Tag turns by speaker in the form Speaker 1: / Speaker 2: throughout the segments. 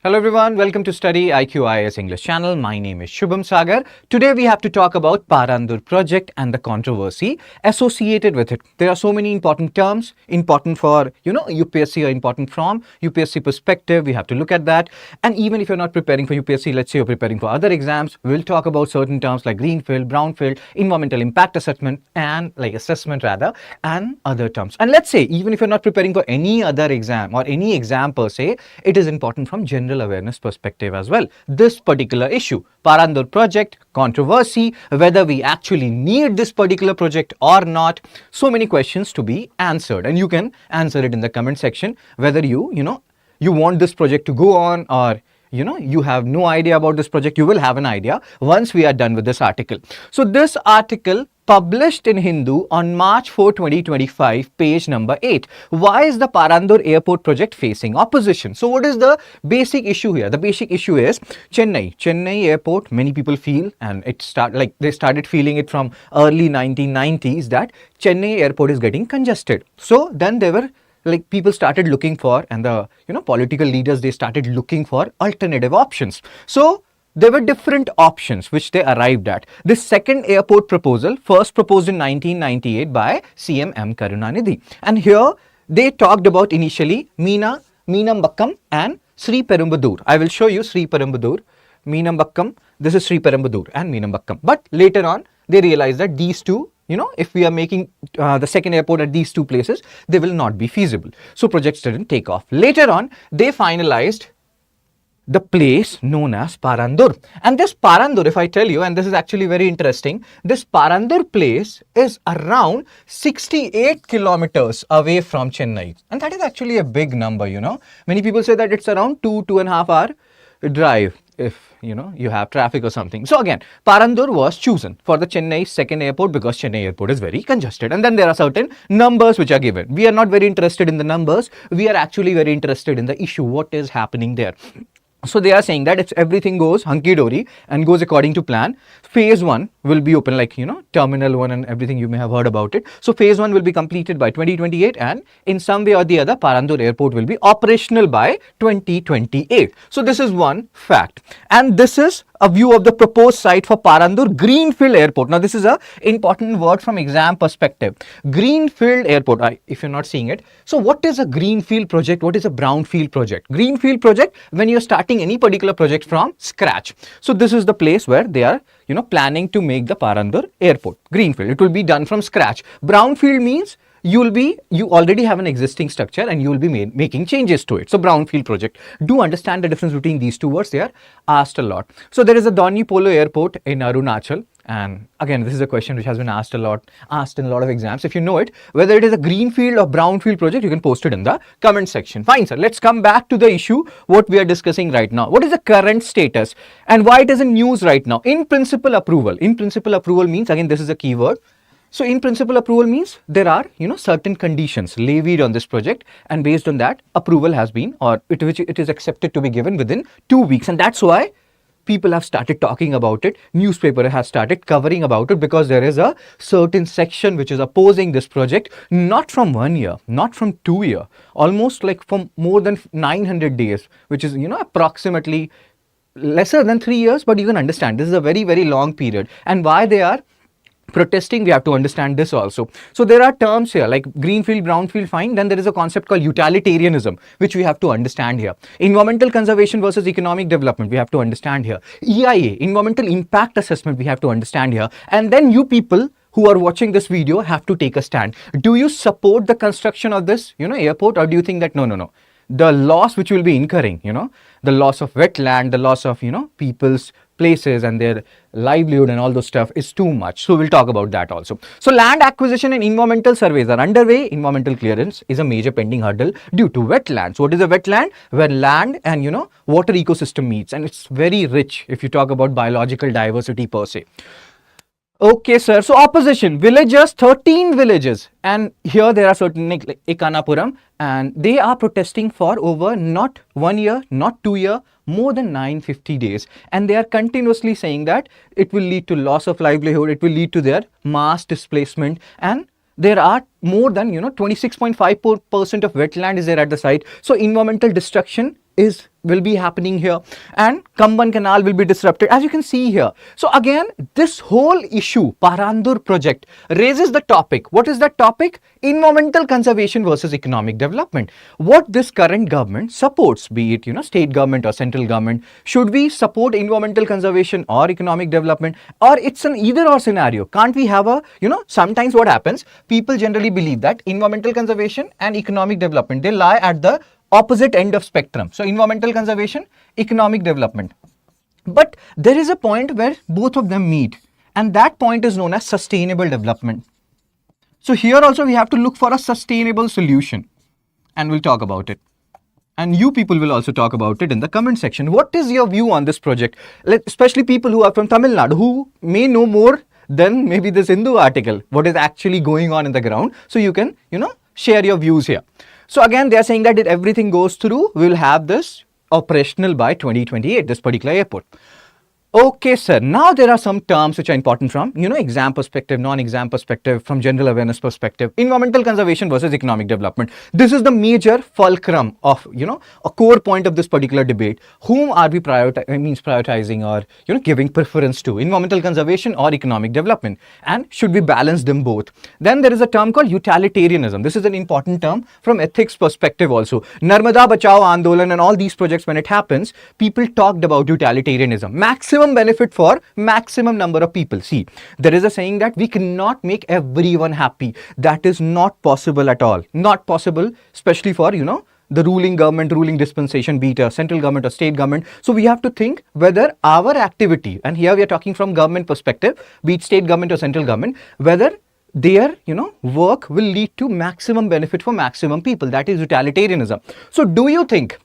Speaker 1: Hello everyone, welcome to StudyIQ IAS English channel. My name is Shubham Sagar. Today we have to talk about PARANDUR project and the controversy associated with it. There are so many important terms, important for, UPSC or important from UPSC perspective. We have to look at that. And even if you're not preparing for UPSC, let's say you're preparing for other exams, we'll talk about certain terms like greenfield, brownfield, environmental impact assessment and and other terms. And let's say even if you're not preparing for any other exam or any exam per se, it is important from general awareness perspective as well. This particular issue, PARANDUR project, controversy, whether we actually need this particular project or not, so many questions to be answered, and you can answer it in the comment section whether you want this project to go on or you have no idea about this project. You will have an idea once we are done with this article. So this article published in Hindu on March 4, 2025, page number 8. Why is the Parandur airport project facing opposition? So what is the basic issue here? The basic issue is Chennai airport. Many people feel, and they started feeling it from early 1990s, that Chennai airport is getting congested. So then they were people started looking for, and the political leaders, they started looking for alternative options. So there were different options which they arrived at. This second airport proposal, first proposed in 1998 by CM M. Karunanidhi. And here they talked about initially Meenambakkam and Sri Perumbudur. I will show you Sri Perumbudur, Meenambakkam. This is Sri Perumbudur and Meenambakkam. But later on, they realized that these two, if we are making the second airport at these two places, they will not be feasible. So projects didn't take off. Later on, they finalized the place known as Parandur. And this Parandur, if I tell you, and this is actually very interesting, this Parandur place is around 68 kilometers away from Chennai. And that is actually a big number, Many people say that it's around 2.5 hour drive if you have traffic or something. So again, Parandur was chosen for the Chennai second airport because Chennai airport is very congested. And then there are certain numbers which are given. We are not very interested in the numbers. We are actually very interested in the issue, what is happening there. So they are saying that if everything goes hunky-dory and goes according to plan, phase 1 will be open, terminal 1 and everything you may have heard about it. So phase 1 will be completed by 2028, and in some way or the other, Parandur airport will be operational by 2028. So this is one fact. And this is a view of the proposed site for Parandur Greenfield Airport. Now this is an important word from exam perspective. Greenfield Airport, if you're not seeing it. So what is a greenfield project? What is a brownfield project? Greenfield project, when you're starting any particular project from scratch. So this is the place where they are planning to make the Parandur airport. Greenfield, it will be done from scratch. Brownfield means you already have an existing structure and you will be making changes to it. So brownfield project. Do understand the difference between these two words. They are asked a lot. So there is a Doni Polo airport in Arunachal. And again, this is a question which has been asked in a lot of exams. If you know it, whether it is a greenfield or brownfield project, you can post it in the comment section. Fine, sir. Let's come back to the issue, what we are discussing right now. What is the current status and why it is in news right now? In principle approval. In principle approval means, again, this is a keyword. So in principle approval means there are, certain conditions levied on this project, and based on that, approval has been, or it is accepted to be given within 2 weeks. And that's why people have started talking about it. Newspaper has started covering about it because there is a certain section which is opposing this project, not from 1 year, not from 2 years, almost from more than 900 days, which is, approximately lesser than 3 years. But you can understand this is a very, very long period. And why they are protesting, we have to understand this also. So there are terms here like greenfield, brownfield, fine. Then there is a concept called utilitarianism, which we have to understand here. Environmental conservation versus economic development, we have to understand here. EIA, environmental impact assessment, we have to understand here. And then you people who are watching this video have to take a stand. Do you support the construction of this, airport, or do you think that no, the loss which will be incurring, the loss of wetland, the loss of, people's places and their livelihood and all those stuff is too much. So we'll talk about that also. So land acquisition and environmental surveys are underway. Environmental clearance is a major pending hurdle due to wetlands. What is a wetland? Where land and water ecosystem meets, and it's very rich if you talk about biological diversity per se. Okay, sir. So opposition, villagers, 13 villages. And here there are certain like Ekanapuram, and they are protesting for over not 1 year, not 2 years, more than 950 days. And they are continuously saying that it will lead to loss of livelihood, it will lead to their mass displacement, and there are more than 26.5% of wetland is there at the site. So environmental destruction will be happening here, and Kamban Canal will be disrupted, as you can see here. So again, this whole issue, Parandur project, raises the topic. What is that topic? Environmental conservation versus economic development. What this current government supports, be it state government or central government. Should we support environmental conservation or economic development, or it's an either or scenario? Can't we have a sometimes what happens? People generally believe that environmental conservation and economic development, they lie at the opposite end of spectrum. So environmental conservation, economic development. But there is a point where both of them meet, and that point is known as sustainable development. So here also we have to look for a sustainable solution, and we'll talk about it. And you people will also talk about it in the comment section. What is your view on this project? Especially people who are from Tamil Nadu, who may know more than maybe this Hindu article, what is actually going on in the ground. So you can, share your views here. So again, they are saying that if everything goes through, we will have this operational by 2028, this particular airport. Okay, sir. Now there are some terms which are important from, exam perspective, non-exam perspective, from general awareness perspective. Environmental conservation versus economic development. This is the major fulcrum of, a core point of this particular debate. Whom are we prioritizing or, giving preference to? Environmental conservation or economic development? And should we balance them both? Then there is a term called utilitarianism. This is an important term from ethics perspective also. Narmada Bachao Andolan and all these projects, when it happens, people talked about utilitarianism. Maximum benefit for maximum number of people. See, there is a saying that we cannot make everyone happy. That is not possible at all. Not possible, especially for, the ruling government, ruling dispensation, be it a central government or state government. So we have to think whether our activity, and here we are talking from government perspective, be it state government or central government, whether their, work will lead to maximum benefit for maximum people. That is utilitarianism. So do you think,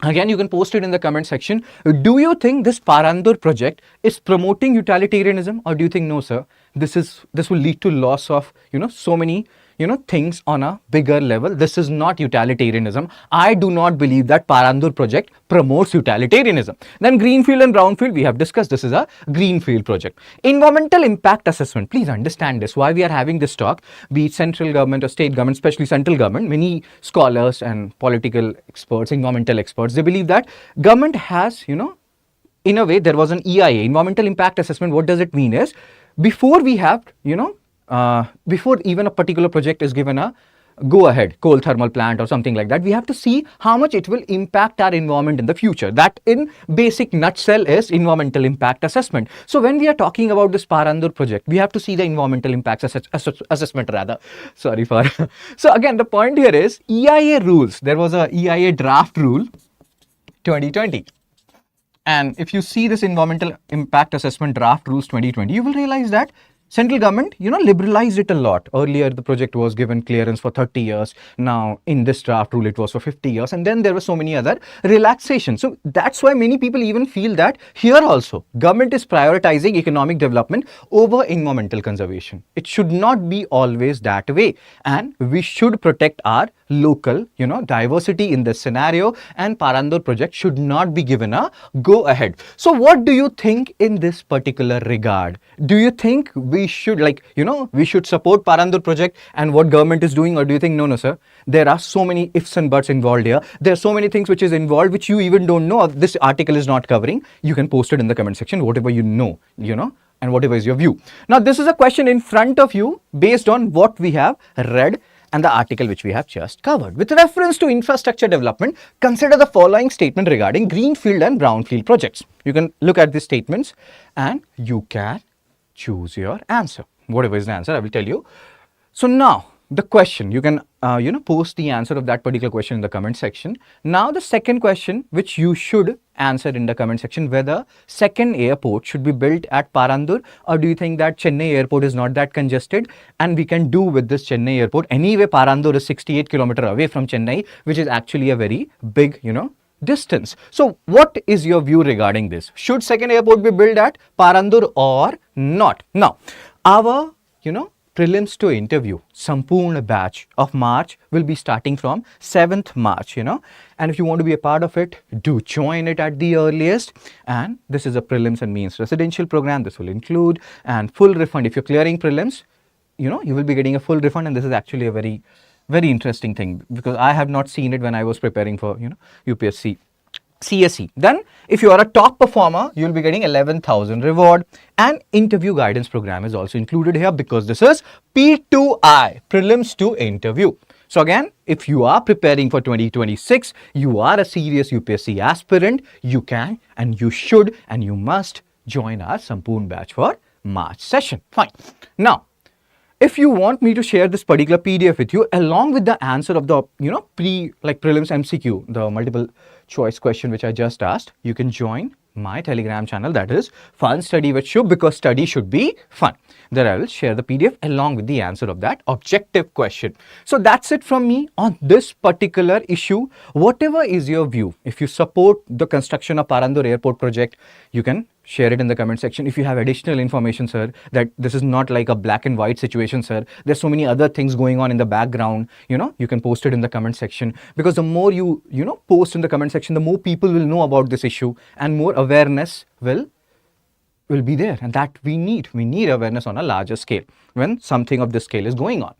Speaker 1: again, you can post it in the comment section. Do you think this Parandur project is promoting utilitarianism, or do you think no, sir? This will lead to loss of so many things on a bigger level. This is not utilitarianism. I do not believe that Parandur project promotes utilitarianism. Then greenfield and brownfield, we have discussed. This is a greenfield project. Environmental impact assessment. Please understand this. Why we are having this talk, be it central government or state government, especially central government. Many scholars and political experts, environmental experts, they believe that government has, in a way, there was an EIA, environmental impact assessment. What does it mean is, before we have, before even a particular project is given a go ahead, coal thermal plant or something like that, we have to see how much it will impact our environment in the future. That in basic nutshell is environmental impact assessment. So when we are talking about this Parandur project, we have to see the environmental impact assessment rather. Sorry for. So again, the point here is EIA rules. There was a EIA draft rule 2020. And if you see this environmental impact assessment draft rules 2020, you will realize that central government, liberalized it a lot. Earlier, the project was given clearance for 30 years. Now, in this draft rule, it was for 50 years. And then there were so many other relaxations. So that's why many people even feel that here also, government is prioritizing economic development over environmental conservation. It should not be always that way. And we should protect our local, diversity in this scenario, and Parandur project should not be given a go ahead. So what do you think in this particular regard? Do you think we should we should support Parandur project and what government is doing, or do you think no, sir, there are so many ifs and buts involved here. There are so many things which is involved which you even don't know. This article is not covering. You can post it in the comment section, whatever you know, and whatever is your view. Now, this is a question in front of you based on what we have read and the article which we have just covered. With reference to infrastructure development, consider the following statement regarding greenfield and brownfield projects. You can look at these statements and you can choose your answer. Whatever is the answer, I will tell you. So now, the question, you can post the answer of that particular question in the comment section. Now the second question which you should answer in the comment section, whether second airport should be built at Parandur, or do you think that Chennai airport is not that congested and we can do with this Chennai airport. Anyway, Parandur is 68 kilometers away from Chennai, which is actually a very big, distance. So what is your view regarding this? Should second airport be built at Parandur or not? Now, our, prelims to interview, Sampurna batch of March will be starting from 7th March, and if you want to be a part of it, do join it at the earliest. And this is a prelims and mains residential program. This will include and full refund. If you're clearing prelims, you will be getting a full refund, and this is actually a very, very interesting thing because I have not seen it when I was preparing for, UPSC CSE. Then if you are a top performer, you'll be getting 11,000 reward, and interview guidance program is also included here because this is P2I, prelims to interview. So again, if you are preparing for 2026, you are a serious UPSC aspirant, you can and you should and you must join our Sampoorn batch for March session. Fine. Now, if you want me to share this particular PDF with you along with the answer of the prelims MCQ, the multiple choice question which I just asked, you can join my Telegram channel, that is Fun Study with Shubh, because study should be fun. There I will share the PDF along with the answer of that objective question. So that's it from me on this particular issue. Whatever is your view, if you support the construction of Parandur Airport project, you can share it in the comment section. If you have additional information, sir, that this is not like a black and white situation, sir, there's so many other things going on in the background, you can post it in the comment section, because the more you post in the comment section, the more people will know about this issue and more awareness will be there, and that we need awareness on a larger scale when something of this scale is going on.